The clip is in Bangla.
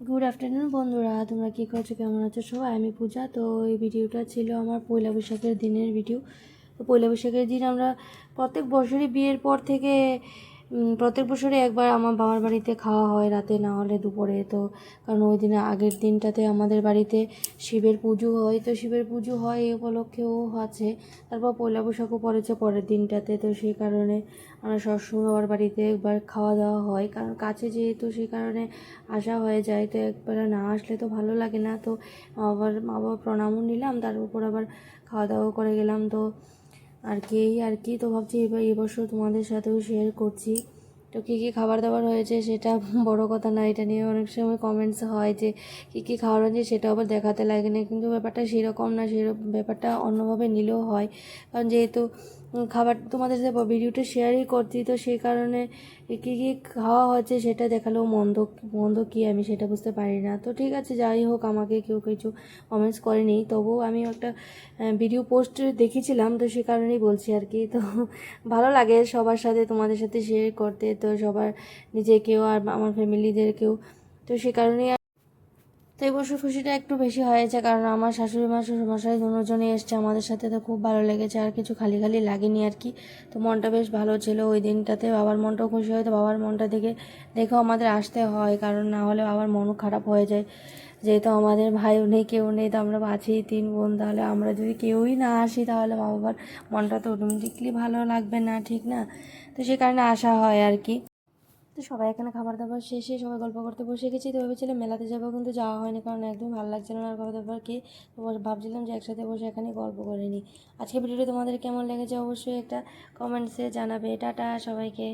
গুড আফটারনুন বন্ধুরা, তোমরা কী করছো, কেমন আছো সবাই? আমি পূজা। তো এই ভিডিওটা ছিল আমার পয়লা বৈশাখের দিনের ভিডিও। তো পয়লা বৈশাখের দিন আমরা প্রত্যেক বছরই বিয়ের পর থেকে প্রত্যেক বছরই একবার আমার বাবার বাড়িতে খাওয়া হয়, রাতে না হলে দুপুরে। তো কারণ ওই দিনে আগের দিনটাতে আমাদের বাড়িতে শিবের পুজো হয়, তো শিবের পুজো হয় এই উপলক্ষেও আছে। তারপর পয়লা বৈশাখও পড়েছে পরের দিনটাতে, তো সেই কারণে আমরা সবসময় বাবার বাড়িতে একবার খাওয়া দাওয়া হয়, কারণ কাছে যেহেতু সেই কারণে আসা হয়ে যায়। তো একবার না আসলে তো ভালো লাগে না। তো মা বাবা প্রণামও নিলাম, তার উপর আবার খাওয়া দাওয়া করে গেলাম। তো আর কি তো ভাবছি এবার এবছর তোমাদের সাথেও শেয়ার করছি। তো কী কী খাবার দাবার হয়েছে সেটা বড় কথা না, এটা নিয়ে অনেক সময় কমেন্টস হয় যে কী কী খাবার হয়েছে সেটা আবার দেখাতে লাগে না, কিন্তু ব্যাপারটা সেরকম না, সেরকম ব্যাপারটা অন্যভাবে নিলেও হয়। কারণ যেহেতু খাবার তোমাদের সাথে ভিডিওটা শেয়ারই করছি, তো সেই কারণে কী কী খাওয়া হচ্ছে সেটা দেখালেও মন্দ মন্দ কী আমি সেটা বুঝতে পারি না। তো ঠিক আছে, যাই হোক, আমাকে কেউ কিছু কমেন্টস করেনি, তবুও আমি একটা ভিডিও পোস্ট দেখেছিলাম, তো সে কারণেই বলছি আর কি। তো ভালো লাগে সবার সাথে তোমাদের সাথে শেয়ার করতে, তো সবার নিজেকেও আর আমার ফ্যামিলিদেরকেও। তো সে কারণেই তো এই বছর খুশিটা একটু বেশি হয়েছে, কারণ আমার শাশুড়ি মা শ্বশুরমশাই দুজনেই এসছে আমাদের সাথে, তো খুব ভালো লেগেছে, আর কিছু খালি খালি লাগেনি আর কি। তো মনটা বেশ ভালো ছিল ওই দিনটাতে। বাবার মনটাও খুশি হয়, তো বাবার মনটা দেখেও আমাদের আসতে হয়, কারণ না হলে বাবার মনও খারাপ হয়ে যায়। যেহেতু আমাদের ভাইও নেই, কেউ নেই, তো আমরা আছি 3 বোন, তাহলে আমরা যদি কেউই না আসি তাহলে মা বাবার মনটা তো অটোমেটিকলি ভালো লাগবে না, ঠিক না? তো সে কারণে আসা হয় আর কি। তো সবাই এখানে খাবার দাবার শেষে সবাই গল্প করতে বসে গেছি। তো ভেবেছিলাম মেলাতে যাবো, কিন্তু যাওয়া হয়নি, কারণ একদম ভালো লাগছিল না আর খাবার দাবার কি। তো ভাবছিলাম যে একসাথে বসে এখানে গল্প করে নিই। আজকে ভিডিওটি তোমাদের কেমন লেগেছে অবশ্যই একটা কমেন্টসে জানাবে। টাটা সবাইকে।